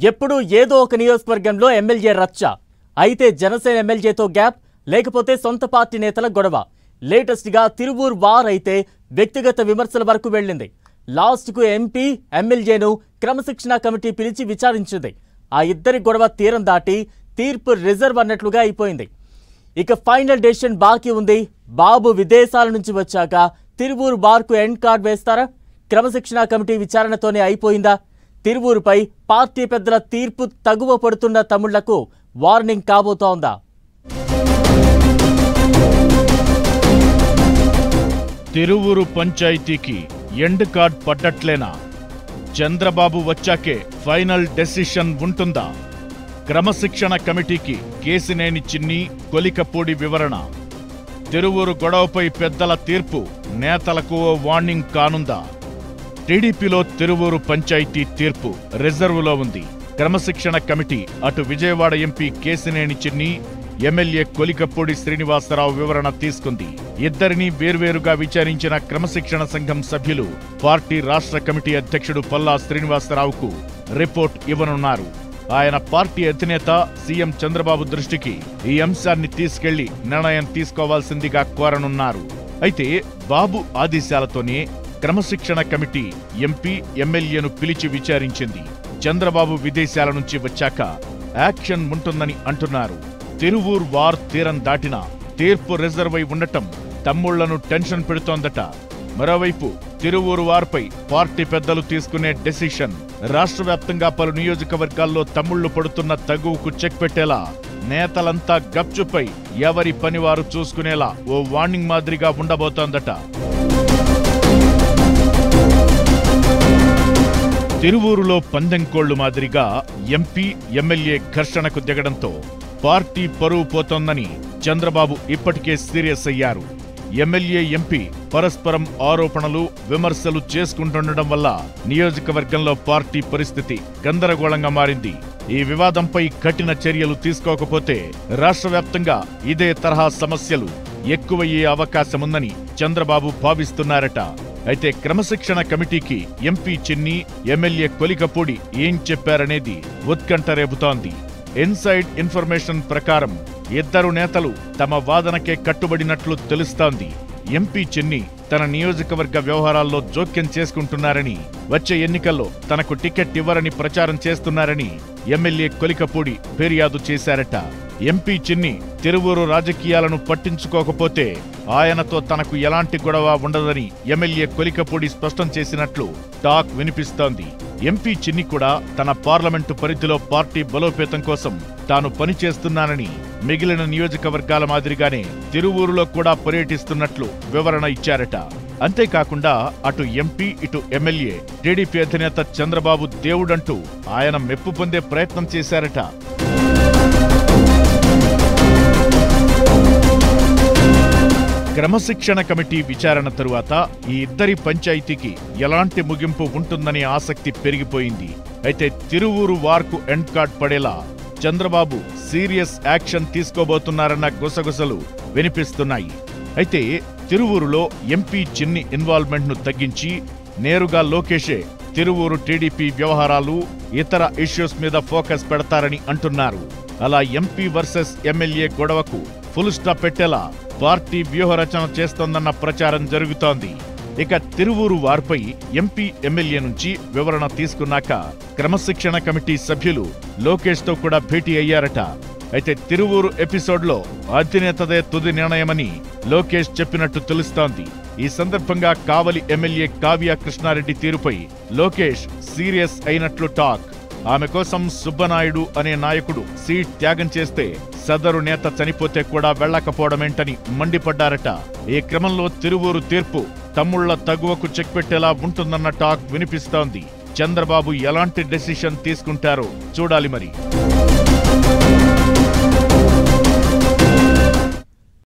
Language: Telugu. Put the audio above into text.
ఎప్పుడు ఏదో ఒక నియోజకవర్గంలో ఎమ్మెల్యే రచ్చ. అయితే జనసేన ఎమ్మెల్యేతో గ్యాప్, లేకపోతే సొంత పార్టీ నేతల గొడవ. లేటెస్ట్ గా తిరువూరు వార్ అయితే వ్యక్తిగత విమర్శల వరకు వెళ్ళింది. లాస్ట్ కు ఎంపీ ఎమ్మెల్యేను క్రమశిక్షణ కమిటీ పిలిచి విచారించింది. ఆ ఇద్దరి గొడవ తీరం దాటి తీర్పు రిజర్వ్ అన్నట్లుగా అయిపోయింది. ఇక ఫైనల్ డెసిషన్ బాకీ ఉంది. బాబు విదేశాల నుంచి వచ్చాక తిరువూరు బార్కు ఎండ్ కార్డ్ వేస్తారా? క్రమశిక్షణ కమిటీ విచారణతోనే అయిపోయిందా? తిరువూరుపై పార్టీ పెద్దల తీర్పు తగువ పడుతున్న తమ్ముళ్లకు వార్నింగ్ కాబోతోందా? తిరువూరు పంచాయతీకి ఎండ్ కార్డ్ పడ్డట్లేనా? చంద్రబాబు వచ్చాకే ఫైనల్ డెసిషన్ ఉంటుందా? క్రమశిక్షణ కమిటీకి కేసినేని చిన్ని, కొలికపూడి వివరణ. తిరువూరు గొడవపై పెద్దల తీర్పు నేతలకు ఓ వార్నింగ్ కానుందా? టీడీపీలో తిరువూరు పంచాయతీ తీర్పు రిజర్వులో ఉంది. క్రమశిక్షణ కమిటీ అటు విజయవాడ ఎంపీ కేసినేని చిన్ని, ఎమ్మెల్యే కొలికపూడి శ్రీనివాసరావు వివరణ తీసుకుంది. ఇద్దరినీ వేర్వేరుగా విచారించిన క్రమశిక్షణ సంఘం సభ్యులు పార్టీ రాష్ట్ర కమిటీ అధ్యక్షుడు పల్లా శ్రీనివాసరావుకు రిపోర్ట్ ఇవ్వనున్నారు. ఆయన పార్టీ అధినేత సీఎం చంద్రబాబు దృష్టికి ఈ అంశాన్ని తీసుకెళ్లి నిర్ణయం తీసుకోవాల్సిందిగా కోరనున్నారు. అయితే బాబు ఆదేశాలతోనే క్రమశిక్షణ కమిటీ ఎంపీ ఎమ్మెల్యేను పిలిచి విచారించింది. చంద్రబాబు విదేశాల నుంచి వచ్చాక యాక్షన్ ఉంటుందని అంటున్నారు. తిరువూరు వార్ తీరం దాటినా తీర్పు రిజర్వ్ అయి ఉండటం తమ్ముళ్లను టెన్షన్ పెడుతోందట. మరోవైపు తిరువూరు వార్పై పార్టీ పెద్దలు తీసుకునే డెసిషన్ రాష్ట్ర వ్యాప్తంగా పలు నియోజకవర్గాల్లో తమ్ముళ్లు పడుతున్న తగువుకు చెక్ పెట్టేలా, నేతలంతా గప్చుపై ఎవరి పనివారు చూసుకునేలా ఓ వార్నింగ్ మాదిరిగా ఉండబోతోందట. తిరువూరులో పందెంకోళ్లు మాదిరిగా ఎంపీ ఎమ్మెల్యే ఘర్షణకు దిగడంతో పార్టీ పరువు పోతోందని చంద్రబాబు ఇప్పటికే సీరియస్ అయ్యారు. ఎమ్మెల్యే ఎంపీ పరస్పరం ఆరోపణలు, విమర్శలు చేసుకుంటుండడం వల్ల నియోజకవర్గంలో పార్టీ పరిస్థితి గందరగోళంగా మారింది. ఈ వివాదంపై కఠిన చర్యలు తీసుకోకపోతే రాష్ట్ర వ్యాప్తంగా ఇదే తరహా సమస్యలు ఎక్కువయ్యే అవకాశముందని చంద్రబాబు భావిస్తున్నారట. అయితే క్రమశిక్షణ కమిటీకి ఎంపీ చిన్ని, ఎమ్మెల్యే కొలికపూడి ఏం చెప్పారనేది ఉత్కంఠ రేపుతోంది. ఇన్సైడ్ ఇన్ఫర్మేషన్ ప్రకారం ఇద్దరు నేతలు తమ వాదనకే కట్టుబడినట్లు తెలుస్తోంది. ఎంపీ చిన్ని తన నియోజకవర్గ వ్యవహారాల్లో జోక్యం చేసుకుంటున్నారని, వచ్చే ఎన్నికల్లో తనకు టికెట్ ఇవ్వరని ప్రచారం చేస్తున్నారని ఎమ్మెల్యే కొలికపూడి ఫిర్యాదు చేశారట. ఎంపీ చిన్ని తిరువూరు రాజకీయాలను పట్టించుకోకపోతే ఆయనతో తనకు ఎలాంటి గొడవ ఉండదని ఎమ్మెల్యే కొలికపూడి స్పష్టం చేసినట్లు టాక్ వినిపిస్తోంది. ఎంపీ చిన్ని కూడా తన పార్లమెంటు పరిధిలో పార్టీ బలోపేతం కోసం తాను పనిచేస్తున్నానని, మిగిలిన నియోజకవర్గాల మాదిరిగానే తిరువూరులో కూడా పర్యటిస్తున్నట్లు వివరణ ఇచ్చారట. అంతేకాకుండా అటు ఎంపీ ఇటు ఎమ్మెల్యే టీడీపీ అధినేత చంద్రబాబు దేవుడంటూ ఆయన మెప్పు పొందే ప్రయత్నం చేశారట. క్రమశిక్షణ కమిటీ విచారణ తరువాత ఈ ఇద్దరి పంచాయతీకి ఎలాంటి ముగింపు ఉంటుందనే ఆసక్తి పెరిగిపోయింది. అయితే తిరువూరు వార్కు ఎండ్ కార్డ్ పడేలా చంద్రబాబు సీరియస్ యాక్షన్ తీసుకోబోతున్నారన్న గుసగుసలు వినిపిస్తున్నాయి. అయితే తిరువూరులో ఎంపీ చిన్ని ఇన్వాల్వ్మెంట్ ను తగ్గించి నేరుగా లోకేషే తిరువూరు టీడీపీ వ్యవహారాలు, ఇతర ఇష్యూస్ మీద ఫోకస్ పెడతారని అంటున్నారు. అలా ఎంపీ వర్సెస్ ఎమ్మెల్యే గొడవకు ఫుల్ స్టాప్ పెట్టేలా పార్టీ వ్యూహరచన చేస్తోందన్న ప్రచారం జరుగుతోంది. ఇక తిరువూరు వార్పై ఎంపీ ఎమ్మెల్యే నుంచి వివరణ తీసుకున్నాక క్రమశిక్షణ కమిటీ సభ్యులు లోకేష్ తో కూడా భేటీ అయ్యారట. అయితే తిరువూరు ఎపిసోడ్లో అధినేతదే తుది నిర్ణయమని లోకేష్ చెప్పినట్టు తెలుస్తోంది. ఈ సందర్భంగా కావలి ఎమ్మెల్యే కావ్య కృష్ణారెడ్డి తీరుపై లోకేష్ సీరియస్ అయినట్లు టాక్. ఆమె కోసం సుబ్బనాయుడు అనే నాయకుడు సీట్ త్యాగం చేస్తే సదరు నేత చనిపోతే కూడా వెళ్లకపోవడమేంటని మండిపడ్డారట. ఈ క్రమంలో తిరువూరు తీర్పు తమ్ముళ్ల తగువకు చెక్ పెట్టేలా ఉంటుందన్న టాక్ వినిపిస్తోంది. చంద్రబాబు ఎలాంటి డెసిషన్ తీసుకుంటారో చూడాలి మరి.